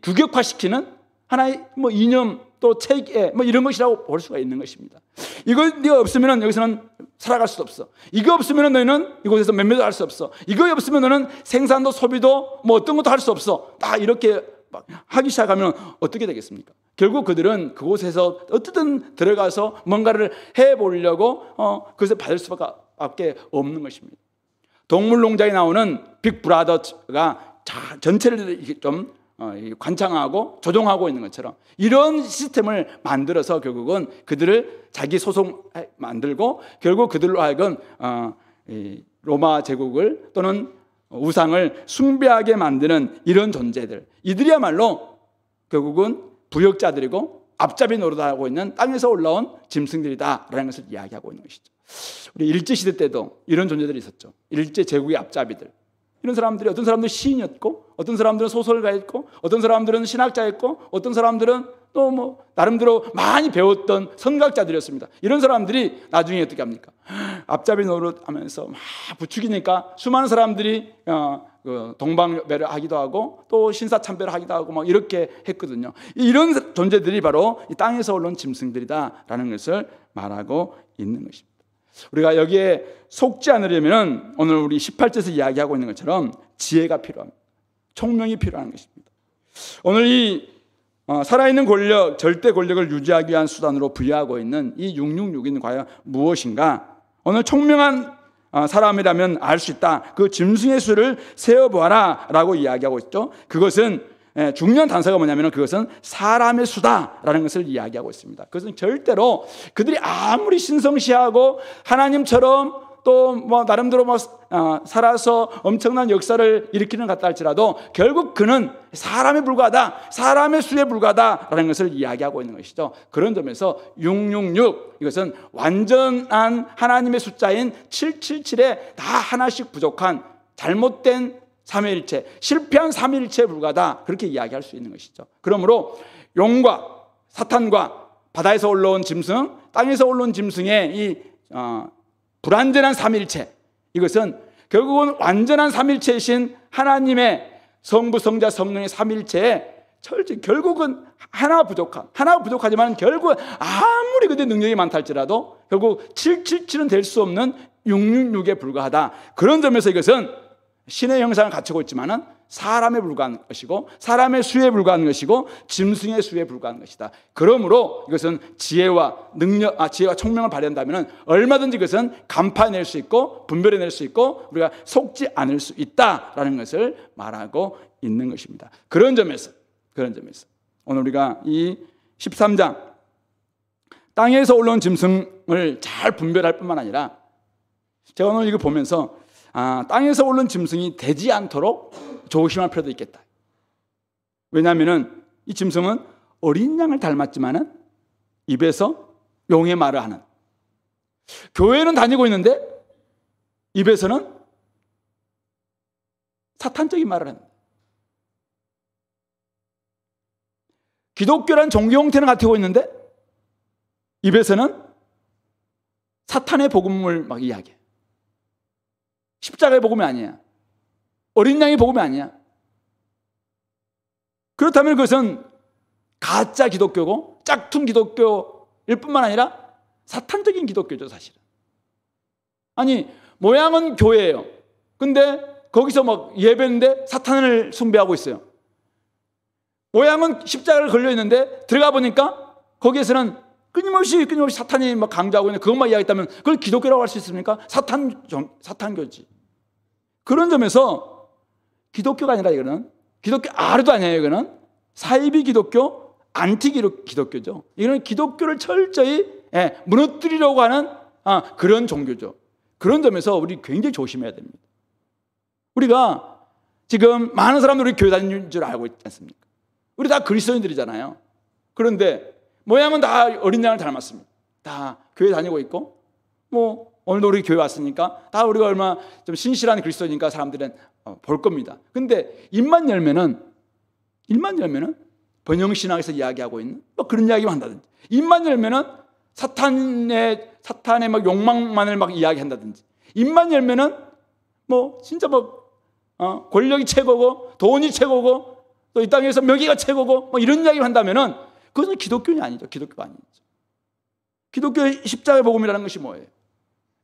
규격화시키는 하나의 이념 또 체계 이런 것이라고 볼 수가 있는 것입니다. 이거 네가 없으면 여기서는 살아갈 수 없어. 이거 없으면 너희는 이곳에서 매매도 할 수 없어. 이거 없으면 너는 생산도 소비도 어떤 것도 할 수 없어. 다 이렇게 막 하기 시작하면 어떻게 되겠습니까? 결국 그들은 그곳에서 어떻든 들어가서 뭔가를 해보려고 그것을 받을 수밖에 없는 것입니다. 동물농장에 나오는 빅브라더가 전체를 좀 관창하고 조종하고 있는 것처럼 이런 시스템을 만들어서 결국은 그들을 자기 소속 만들고 결국 그들로 하여금 로마 제국을 또는 우상을 숭배하게 만드는 이런 존재들, 이들이야말로 결국은 부역자들이고 앞잡이 노릇하고 있는 땅에서 올라온 짐승들이다라는 것을 이야기하고 있는 것이죠. 우리 일제시대 때도 이런 존재들이 있었죠. 일제 제국의 앞잡이들. 이런 사람들이 어떤 사람들은 시인이었고 어떤 사람들은 소설가였고 어떤 사람들은 신학자였고 어떤 사람들은 또 나름대로 많이 배웠던 선각자들이었습니다. 이런 사람들이 나중에 어떻게 합니까? 앞잡이 노릇하면서 막 부추기니까 수많은 사람들이 동방매를 하기도 하고 또 신사참배를 하기도 하고 막 이렇게 했거든요. 이런 존재들이 바로 이 땅에서 올라온 짐승들이다라는 것을 말하고 있는 것입니다. 우리가 여기에 속지 않으려면 오늘 우리 18절에서 이야기하고 있는 것처럼 지혜가 필요합니다. 총명이 필요한 것입니다. 오늘 이 살아있는 권력, 절대 권력을 유지하기 위한 수단으로 부여하고 있는 이 666은 과연 무엇인가? 오늘 총명한 사람이라면 알 수 있다. 그 짐승의 수를 세어보아라 라고 이야기하고 있죠. 그것은 중요한 단서가 뭐냐면 그것은 사람의 수다라는 것을 이야기하고 있습니다. 그것은 절대로 그들이 아무리 신성시하고 하나님처럼 또 나름대로 살아서 엄청난 역사를 일으키는 것 같다 할지라도 결국 그는 사람에 불과하다, 사람의 수에 불과하다라는 것을 이야기하고 있는 것이죠. 그런 점에서 666 이것은 완전한 하나님의 숫자인 777에 다 하나씩 부족한 잘못된 삼위일체, 실패한 삼위일체에 불과하다 그렇게 이야기할 수 있는 것이죠. 그러므로 용과 사탄과 바다에서 올라온 짐승, 땅에서 올라온 짐승의 이 불완전한 삼일체, 이것은 결국은 완전한 삼일체이신 하나님의 성부, 성자, 성령의 삼일체에 결국은 하나가 부족하지만 결국 아무리 그때 능력이 많다 할지라도 결국 777은 될 수 없는 666에 불과하다. 그런 점에서 이것은 신의 형상을 갖추고 있지만은 사람에 불과한 것이고, 사람의 수에 불과한 것이고, 짐승의 수에 불과한 것이다. 그러므로 이것은 지혜와 총명을 발휘한다면 얼마든지 이것은 간파해낼 수 있고 분별해낼 수 있고 우리가 속지 않을 수 있다라는 것을 말하고 있는 것입니다. 그런 점에서 오늘 우리가 이 13장 땅에서 올라온 짐승을 잘 분별할 뿐만 아니라, 제가 오늘 이거 보면서 땅에서 올라온 짐승이 되지 않도록 조심할 필요도 있겠다. 왜냐하면 이 짐승은 어린 양을 닮았지만은 입에서 용의 말을 하는, 교회는 다니고 있는데 입에서는 사탄적인 말을 하는, 기독교란 종교 형태는 갖추고 있는데 입에서는 사탄의 복음을 막 이야기해. 십자가의 복음이 아니야. 어린 양의 복음이 아니야. 그렇다면 그것은 가짜 기독교고 짝퉁 기독교일 뿐만 아니라 사탄적인 기독교죠, 사실은. 아니, 모양은 교회예요. 근데 거기서 막 예배인데 사탄을 숭배하고 있어요. 모양은 십자가를 걸려 있는데 들어가 보니까 거기에서는 끊임없이 사탄이 막 강조하고 있는 그것만 이야기했다면 그걸 기독교라고 할 수 있습니까? 사탄교지. 그런 점에서 기독교가 아니라 이거는 기독교 아르도 아니에요. 이거는 사이비 기독교, 안티 기독교죠. 이거는 기독교를 철저히 무너뜨리려고 하는 그런 종교죠. 그런 점에서 우리 굉장히 조심해야 됩니다. 우리가 지금 많은 사람들이 교회 다니는 줄 알고 있지 않습니까? 우리 다 그리스도인들이잖아요. 그런데 모양은 다 어린 양을 닮았습니다. 다 교회 다니고 있고, 뭐 오늘도 우리 교회 왔으니까 다 우리가 얼마나 좀 신실한 그리스도니까 사람들은 볼 겁니다. 근데 입만 열면은 번영신학에서 이야기하고 있는 뭐 그런 이야기만 한다든지, 입만 열면은 사탄의 막 욕망만을 막 이야기한다든지, 입만 열면은 뭐 진짜 뭐 권력이 최고고 돈이 최고고 또 이 땅에서 명예가 최고고 뭐 이런 이야기를 한다면은 그것은 기독교는 아니죠. 기독교가 아니죠. 기독교의 십자가의 복음이라는 것이 뭐예요?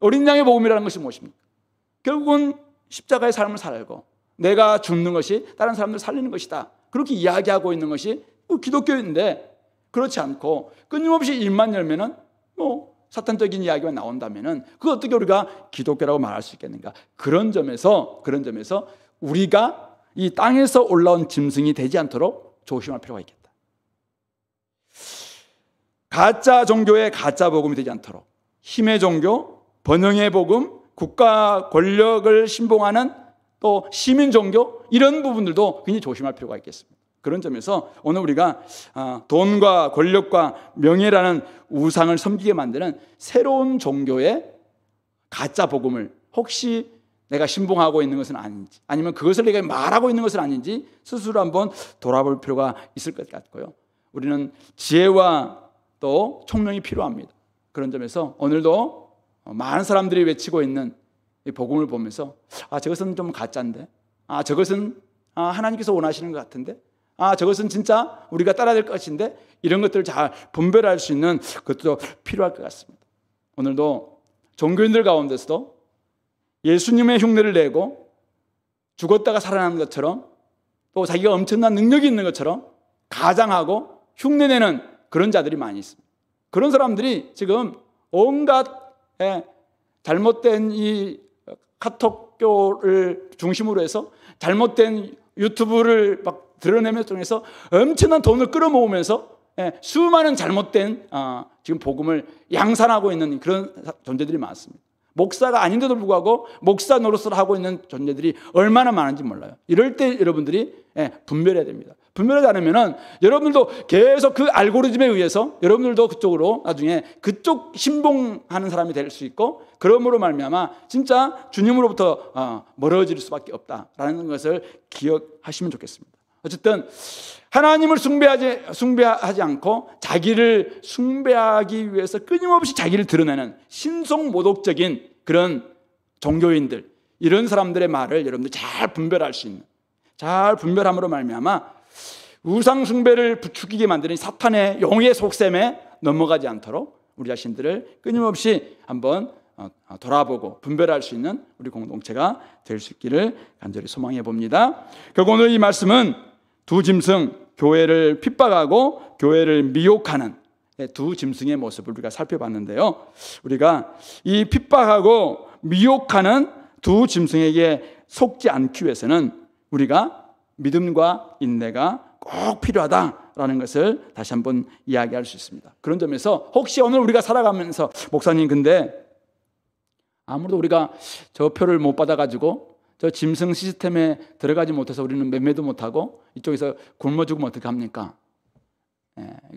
어린 양의 복음이라는 것이 무엇입니까? 결국은 십자가의 삶을 살고 내가 죽는 것이 다른 사람들 살리는 것이다. 그렇게 이야기하고 있는 것이 기독교인데, 그렇지 않고 끊임없이 입만 열면은 뭐 사탄적인 이야기가 나온다면은 그거 어떻게 우리가 기독교라고 말할 수 있겠는가? 그런 점에서 우리가 이 땅에서 올라온 짐승이 되지 않도록 조심할 필요가 있겠다. 가짜 종교의 가짜 복음이 되지 않도록 힘의 종교, 번영의 복음, 국가 권력을 신봉하는 또 시민 종교, 이런 부분들도 굉장히 조심할 필요가 있겠습니다. 그런 점에서 오늘 우리가 돈과 권력과 명예라는 우상을 섬기게 만드는 새로운 종교의 가짜 복음을 혹시 내가 신봉하고 있는 것은 아닌지, 아니면 그것을 내가 말하고 있는 것은 아닌지 스스로 한번 돌아볼 필요가 있을 것 같고요. 우리는 지혜와 또 총명이 필요합니다. 그런 점에서 오늘도 많은 사람들이 외치고 있는 이 복음을 보면서 저것은 좀 가짜인데, 저것은 하나님께서 원하시는 것 같은데, 저것은 진짜 우리가 따라야 될 것인데, 이런 것들을 잘 분별할 수 있는 것도 필요할 것 같습니다. 오늘도 종교인들 가운데서도 예수님의 흉내를 내고 죽었다가 살아나는 것처럼 또 자기가 엄청난 능력이 있는 것처럼 가장하고 흉내내는 그런 자들이 많이 있습니다. 그런 사람들이 지금 온갖 잘못된 이 카톡교를 중심으로 해서 잘못된 유튜브를 막 드러내면서 통해서 엄청난 돈을 끌어모으면서 수많은 잘못된 지금 복음을 양산하고 있는 그런 존재들이 많습니다. 목사가 아닌데도 불구하고 목사 노릇을 하고 있는 존재들이 얼마나 많은지 몰라요. 이럴 때 여러분들이 분별해야 됩니다. 분별하지 않으면 여러분들도 계속 그 알고리즘에 의해서 여러분들도 그쪽으로 나중에 그쪽 신봉하는 사람이 될 수 있고, 그러므로 말미암아 진짜 주님으로부터 멀어질 수밖에 없다라는 것을 기억하시면 좋겠습니다. 어쨌든 하나님을 숭배하지 않고 자기를 숭배하기 위해서 끊임없이 자기를 드러내는 신성모독적인 그런 종교인들, 이런 사람들의 말을 여러분들 잘 분별할 수 있는, 잘 분별함으로 말미암아 우상 숭배를 부추기게 만드는 사탄의 용의 속셈에 넘어가지 않도록 우리 자신들을 끊임없이 한번 돌아보고 분별할 수 있는 우리 공동체가 될 수 있기를 간절히 소망해 봅니다. 결국 오늘 이 말씀은 두 짐승, 교회를 핍박하고 교회를 미혹하는 두 짐승의 모습을 우리가 살펴봤는데요. 우리가 이 핍박하고 미혹하는 두 짐승에게 속지 않기 위해서는 우리가 믿음과 인내가 꼭 필요하다라는 것을 다시 한번 이야기할 수 있습니다. 그런 점에서 혹시 오늘 우리가 살아가면서 목사님, 근데 아무래도 우리가 저 표를 못 받아가지고 저 짐승 시스템에 들어가지 못해서 우리는 매매도 못하고 이쪽에서 굶어 죽으면 어떻게 합니까?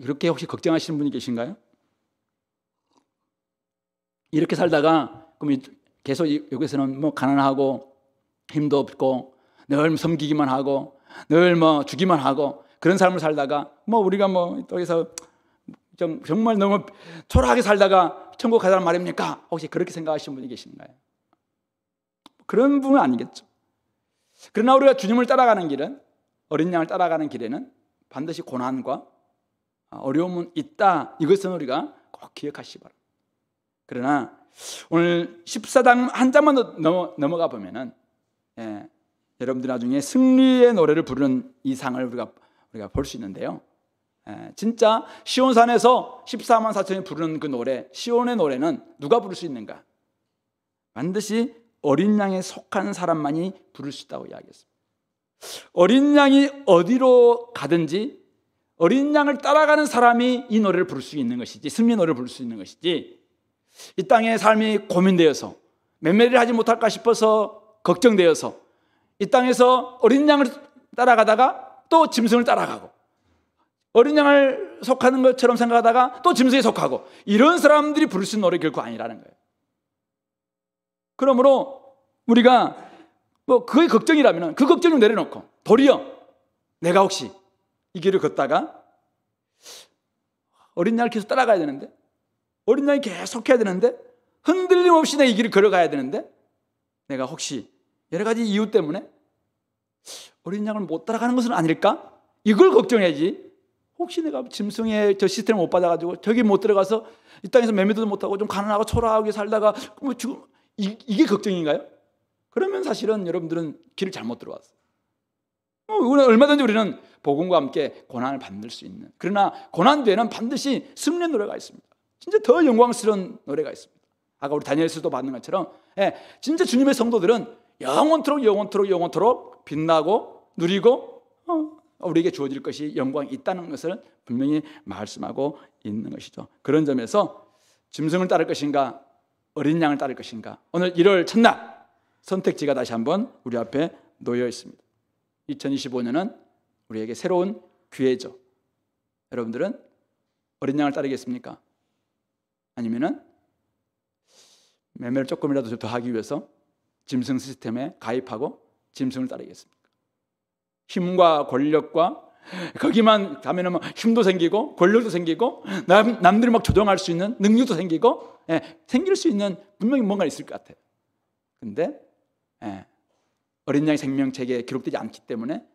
그렇게 혹시 걱정하시는 분이 계신가요? 이렇게 살다가 그럼 계속 여기서는 뭐 가난하고 힘도 없고 늘 섬기기만 하고 늘 뭐 주기만 하고 그런 삶을 살다가 뭐 우리가 뭐 여기서 정말 너무 초라하게 살다가 천국 가자는 말입니까? 혹시 그렇게 생각하시는 분이 계신가요? 그런 분은 아니겠죠. 그러나 우리가 주님을 따라가는 길은, 어린 양을 따라가는 길에는 반드시 고난과 어려움은 있다. 이것은 우리가 꼭 기억하시기 바랍니다. 그러나 오늘 14장 한 장만 넘어가 보면은 여러분들 나중에 승리의 노래를 부르는 이 상을 우리가 볼 수 있는데요. 진짜 시온산에서 14만 4천이 부르는 그 노래, 시온의 노래는 누가 부를 수 있는가? 반드시 어린 양에 속한 사람만이 부를 수 있다고 이야기했습니다. 어린 양이 어디로 가든지 어린 양을 따라가는 사람이 이 노래를 부를 수 있는 것이지, 승리 노래를 부를 수 있는 것이지, 이 땅의 삶이 고민되어서 매매를 하지 못할까 싶어서 걱정되어서 이 땅에서 어린 양을 따라가다가 또 짐승을 따라가고 어린 양을 속하는 것처럼 생각하다가 또 짐승에 속하고, 이런 사람들이 부를 수 있는 노래 결코 아니라는 거예요. 그러므로 우리가 뭐 그게 걱정이라면 그 걱정을 내려놓고 도리어 내가 혹시 이 길을 걷다가 어린 양을 계속 따라가야 되는데, 어린 양이 계속 해야 되는데, 흔들림 없이 내 이 길을 걸어가야 되는데, 내가 혹시 여러 가지 이유 때문에 어린 양을 못 따라가는 것은 아닐까? 이걸 걱정해야지. 혹시 내가 짐승의 저 시스템을 못 받아가지고 저기 못 들어가서 이 땅에서 매매도 못하고 좀 가난하고 초라하게 살다가 뭐 지금 이게 걱정인가요? 그러면 사실은 여러분들은 길을 잘못 들어왔어요. 얼마든지 우리는 복음과 함께 고난을 받을 수 있는, 그러나 고난 뒤에는 반드시 승리의 노래가 있습니다. 진짜 더 영광스러운 노래가 있습니다. 아까 우리 다니엘서도 받는 것처럼 진짜 주님의 성도들은 영원토록 빛나고 누리고 우리에게 주어질 것이 영광이 있다는 것을 분명히 말씀하고 있는 것이죠. 그런 점에서 짐승을 따를 것인가 어린 양을 따를 것인가, 오늘 1월 첫날 선택지가 다시 한번 우리 앞에 놓여 있습니다. 2025년은 우리에게 새로운 기회죠. 여러분들은 어린 양을 따르겠습니까? 아니면은 매매를 조금이라도 더 하기 위해서 짐승 시스템에 가입하고 짐승을 따르겠습니까? 힘과 권력과 거기만 가면은 힘도 생기고 권력도 생기고 남들이 막 조종할 수 있는 능력도 생기고 생길 수 있는 분명히 뭔가 있을 것 같아요. 근데 어린 양의 생명책에 기록되지 않기 때문에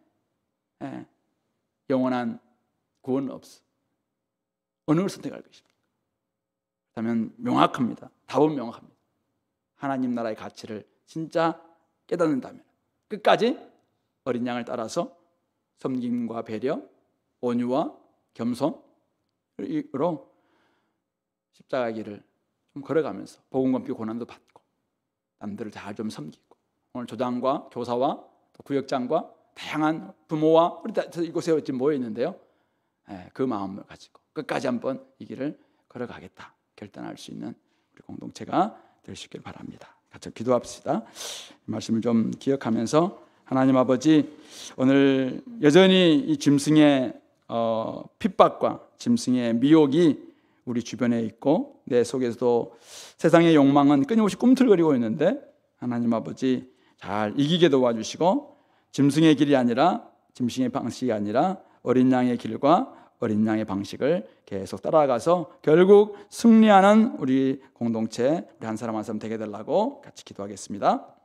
영원한 구원은 없어. 어느 걸 선택할 것입니까? 그렇다면 명확합니다. 답은 명확합니다. 하나님 나라의 가치를 진짜 깨닫는다면 끝까지 어린 양을 따라서 섬김과 배려, 온유와 겸손으로 십자가 길을 좀 걸어가면서 복음과 함께 고난도 받고 남들을 잘 좀 섬기고, 오늘 조장과 교사와 또 구역장과 다양한 부모와 우리 이곳에 지금 모여 있는데요, 그 마음을 가지고 끝까지 한번 이 길을 걸어가겠다 결단할 수 있는 우리 공동체가 될 수 있길 바랍니다. 같이 기도합시다. 이 말씀을 좀 기억하면서, 하나님 아버지, 오늘 여전히 이 짐승의 핍박과 짐승의 미혹이 우리 주변에 있고 내 속에서도 세상의 욕망은 끊임없이 꿈틀거리고 있는데, 하나님 아버지 잘 이기게 도와주시고 짐승의 길이 아니라 짐승의 방식이 아니라 어린 양의 길과 어린 양의 방식을 계속 따라가서 결국 승리하는 우리 공동체, 우리 한 사람 한 사람 되게 되려고 같이 기도하겠습니다.